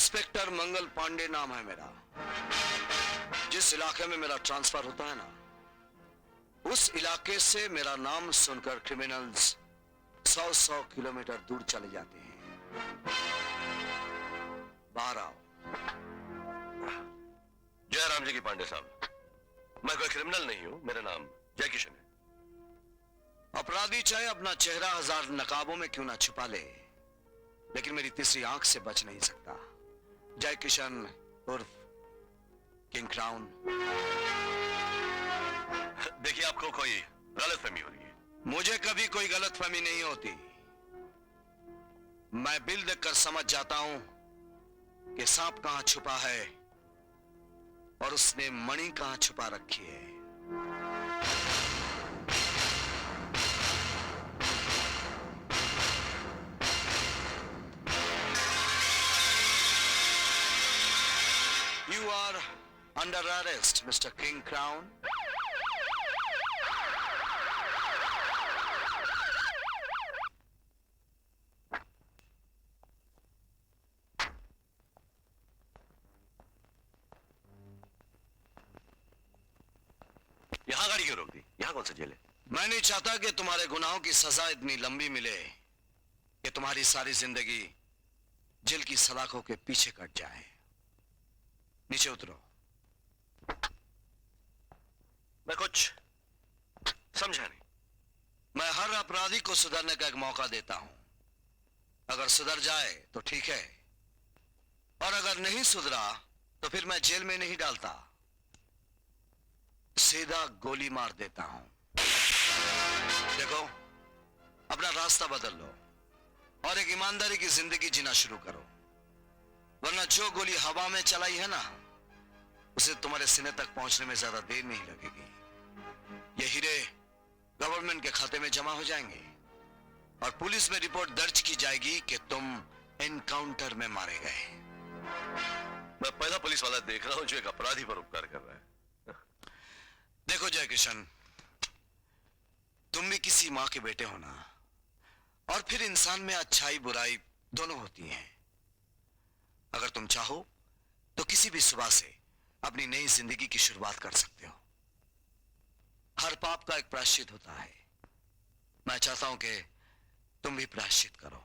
Inspector Mangal Pandey नाम है मेरा। जिस इलाके में मेरा ट्रांसफर होता है ना, उस इलाके से मेरा नाम सुनकर क्रिमिनल्स 100-100 किलोमीटर दूर चले जाते हैं। बाहर आओ। जय राम जी की पांडे साहब, मैं कोई क्रिमिनल नहीं हूं, मेरा नाम जय किशन है। अपराधी चाहे अपना चेहरा 1000 नकाबों में क्यों ना छुपा ले, लेकिन मेरी तीसरी आंख से बच नहीं सकता। जय किशन उर्फ किंग क्राउन। देखिए, आपको कोई गलतफहमी हो रही है। मुझे कभी कोई गलतफहमी नहीं होती। मैं बिल देखकर समझ जाता हूं कि सांप कहां छुपा है और उसने मणि कहां छुपा रखी है। You are under arrest, Mr. King Crown. यहां गाड़ी क्यों रोक दी? यहां कौन सा जेल है? मैं नहीं चाहता कि तुम्हारे गुनाहों की सजा इतनी लंबी मिले कि तुम्हारी सारी जिंदगी जेल की सलाखों के पीछे कट जाए। नीचे उतरो। मैं कुछ समझा नहीं। मैं हर अपराधी को सुधरने का एक मौका देता हूं। अगर सुधर जाए तो ठीक है, और अगर नहीं सुधरा तो फिर मैं जेल में नहीं डालता, सीधा गोली मार देता हूं। देखो, अपना रास्ता बदल लो और एक ईमानदारी की जिंदगी जीना शुरू करो, वरना जो गोली हवा में चलाई है ना, उसे तुम्हारे सीने तक पहुंचने में ज्यादा देर नहीं लगेगी। ये हीरे गवर्नमेंट के खाते में जमा हो जाएंगे और पुलिस में रिपोर्ट दर्ज की जाएगी कि तुम एनकाउंटर में मारे गए। मैं पहला पुलिस वाला देख रहा हूं जो एक अपराधी पर उपकार कर रहा है। देखो जय किशन, तुम भी किसी मां के बेटे हो ना, और फिर इंसान में अच्छाई बुराई दोनों होती हैं। अगर तुम चाहो तो किसी भी सुबह से अपनी नई जिंदगी की शुरुआत कर सकते हो। हर पाप का एक प्रायश्चित होता है। मैं चाहता हूं कि तुम भी प्रायश्चित करो।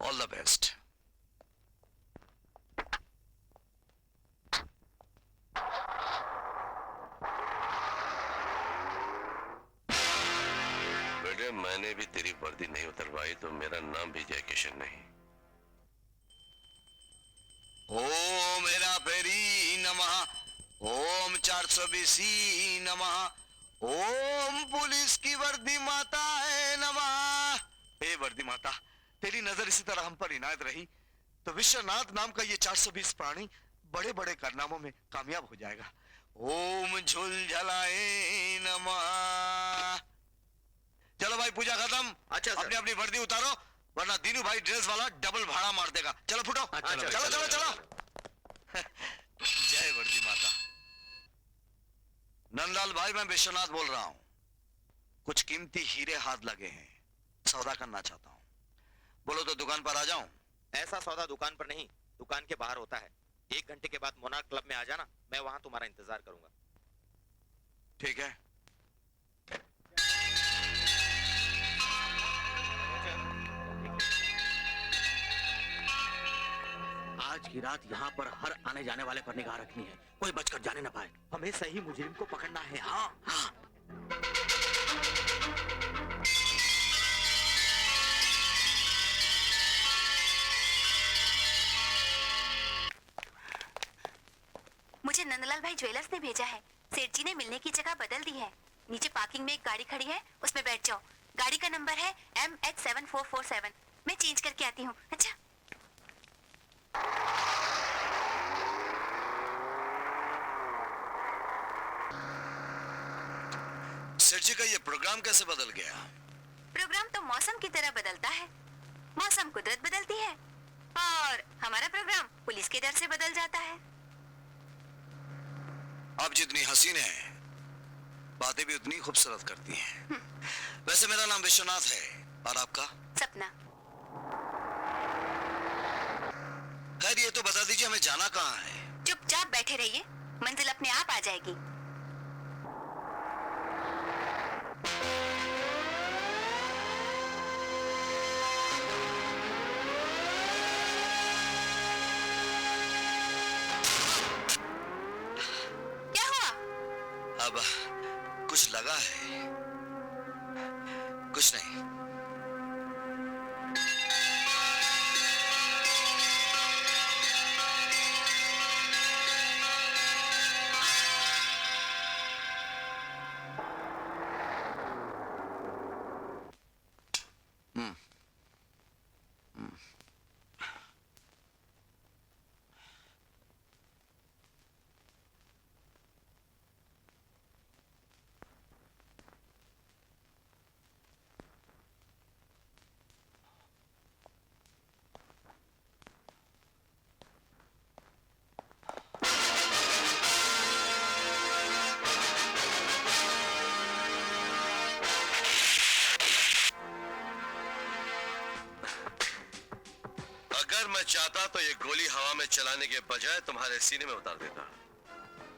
All the best. बेटे, मैंने भी तेरी वर्दी नहीं उतरवाई तो मेरा नाम भी जय किशन नहीं। ओम हेरा फेरी नमः, ओम 420 नमः, ओम पुलिस की वर्दी माता है नमः। हे वर्दी माता, तेरी नजर इसी तरह हम पर इनायत रही तो विश्वनाथ नाम का ये 420 प्राणी बड़े बड़े कारनामों में कामयाब हो जाएगा। ओम झुल झलाए नमः। चलो भाई, पूजा खत्म। अच्छा, अपनी अपनी वर्दी उतारो, वरना दीनू भाई ड्रेस वाला डबल भाड़ा मार देगा। चलो फुटो। अच्छा, चलो चलो, चलो चलो, चलो। जय वर्दी माता। नंदलाल भाई, मैं विश्वनाथ बोल रहा हूं। कुछ कीमती हीरे हाथ लगे हैं, सौदा करना चाहता हूं। बोलो तो दुकान पर आ जाऊं? ऐसा सौदा दुकान पर नहीं, दुकान के बाहर होता है। 1 घंटे के बाद मोनार्क क्लब में आ जाना, मैं वहां तुम्हारा इंतजार करूंगा। ठीक है। आज की रात यहाँ पर हर आने जाने वाले पर निगाह रखनी है, कोई बचकर जाने न पाए। हमें सही मुजरिम को पकड़ना है। हाँ हाँ। मुझे नंदलाल भाई ज्वेलर्स ने भेजा है। सेठ जी ने मिलने की जगह बदल दी है। नीचे पार्किंग में एक गाड़ी खड़ी है, उसमें बैठ जाओ। गाड़ी का नंबर है MH7447। मैं चेंज करके आती हूँ। अच्छा। सेठ जी का ये प्रोग्राम कैसे बदल गया? प्रोग्राम तो मौसम की तरह बदलता है। मौसम कुदरत बदलती है और हमारा प्रोग्राम पुलिस के डर से बदल जाता है। आप जितनी हसीन हैं, बातें भी उतनी खूबसूरत करती हैं। वैसे मेरा नाम विश्वनाथ है, और आपका? सपना। खैर ये तो बता दीजिए हमें जाना कहाँ है? चुपचाप बैठे रहिए, मंजिल अपने आप आ जाएगी। क्या हुआ? अब कुछ लगा है? कुछ नहीं। अगर मैं चाहता तो ये गोली हवा में चलाने के बजाय तुम्हारे सीने में उतार देता,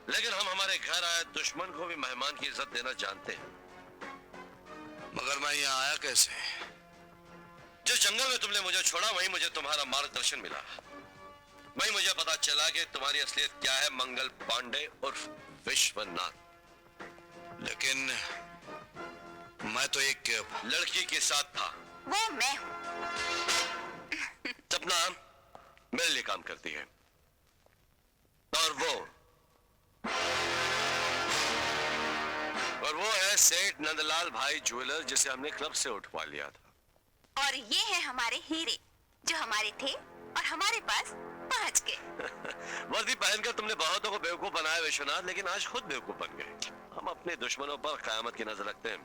लेकिन हम हमारे घर आए दुश्मन को भी मेहमान की इज्जत देना जानते हैं। मगर मैं यहाँ आया कैसे? जिस जंगल में तुमने मुझे छोड़ा वहीं मुझे तुम्हारा मार्गदर्शन मिला। वहीं मुझे पता चला कि तुम्हारी असलियत क्या है, मंगल पांडे उर्फ विश्वनाथ। लेकिन मैं तो एक लड़की के साथ था। वो मैं हूँ। सपना मेरे लिए काम करती है, और वो है सेठ नंदलाल भाई ज्वेलर, जिसे हमने क्लब से उठवा लिया था। और ये है हमारे हीरे, जो हमारे थे और हमारे पास पहुंच गए। वर्दी पहनकर तुमने बहुतों को बेवकूफ बनाया विश्वनाथ, लेकिन आज खुद बेवकूफ बन गए। हम अपने दुश्मनों पर कयामत की नजर रखते हैं।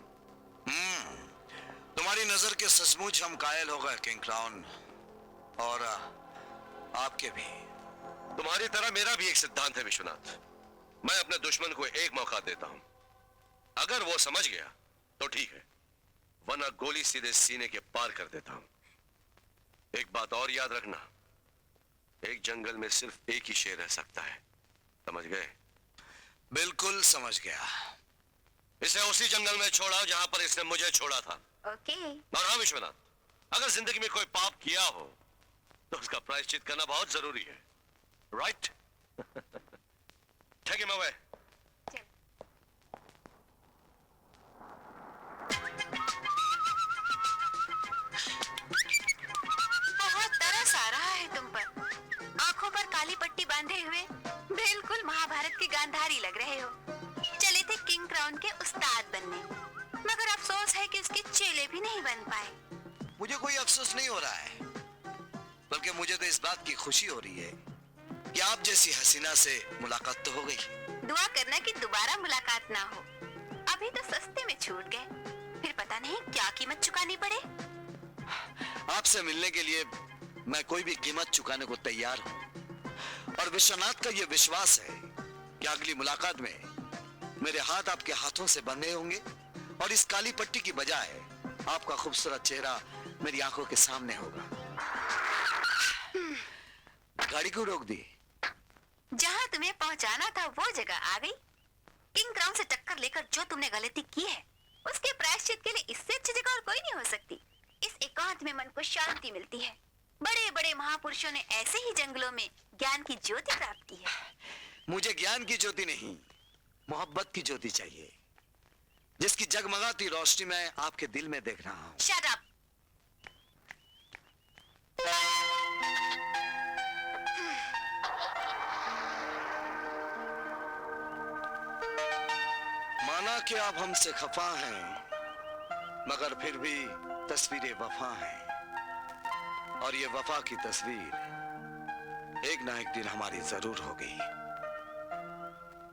तुम्हारी नजर के सचमुच हम कायल हो गए किंग क्राउन, और आपके भी। तुम्हारी तरह मेरा भी एक सिद्धांत है विश्वनाथ, मैं अपने दुश्मन को एक मौका देता हूं। अगर वो समझ गया तो ठीक है, वरना गोली सीधे सीने के पार कर देता हूं। एक बात और याद रखना, एक जंगल में सिर्फ एक ही शेर रह सकता है, समझ गए? बिल्कुल समझ गया। इसे उसी जंगल में छोड़ा जहां पर इसने मुझे छोड़ा था। ओके। और हाँ विश्वनाथ, अगर जिंदगी में कोई पाप किया हो तो उसका प्रायश्चित करना बहुत जरूरी है, राइट? ठीक है मैं बहुत तरस आ रहा है तुम पर। आंखों पर काली पट्टी बांधे हुए बिल्कुल महाभारत के गांधारी लग रहे हो। चले थे किंग क्राउन के उस्ताद बनने, मगर अफसोस है कि उसके चेले भी नहीं बन पाए। मुझे कोई अफसोस नहीं हो रहा है, बल्कि मुझे तो इस बात की खुशी हो रही है कि आप जैसी हसीना से मुलाकात तो हो गई। दुआ करना कि दोबारा मुलाकात ना हो। अभी तो सस्ते में छूट गए, फिर पता नहीं क्या कीमत चुकानी पड़े। आपसे मिलने के लिए मैं कोई भी कीमत चुकाने को तैयार हूँ, और विश्वनाथ का ये विश्वास है कि अगली मुलाकात में मेरे हाथ आपके हाथों से बंधे होंगे, और इस काली पट्टी की बजाय आपका खूबसूरत चेहरा मेरी आंखों के सामने होगा। गाड़ी क्यों रोक दी? जहाँ तुम्हें पहुँचाना था वो जगह आ गई। किंग क्राउन से टक्कर लेकर जो तुमने गलती की है, उसके प्रायश्चित के लिए इससे अच्छी जगह और कोई नहीं हो सकती। इस एकांत में मन को शांति मिलती है। बड़े बड़े महापुरुषों ने ऐसे ही जंगलों में ज्ञान की ज्योति प्राप्त की है। मुझे ज्ञान की ज्योति नहीं, मोहब्बत की ज्योति चाहिए, जिसकी जगमगाती रोशनी मैं आपके दिल में देख रहा हूँ। Shut up! माना कि आप हमसे खफा हैं, मगर फिर भी तस्वीरें वफा हैं, और ये वफा की तस्वीर एक ना एक दिन हमारी जरूर होगी।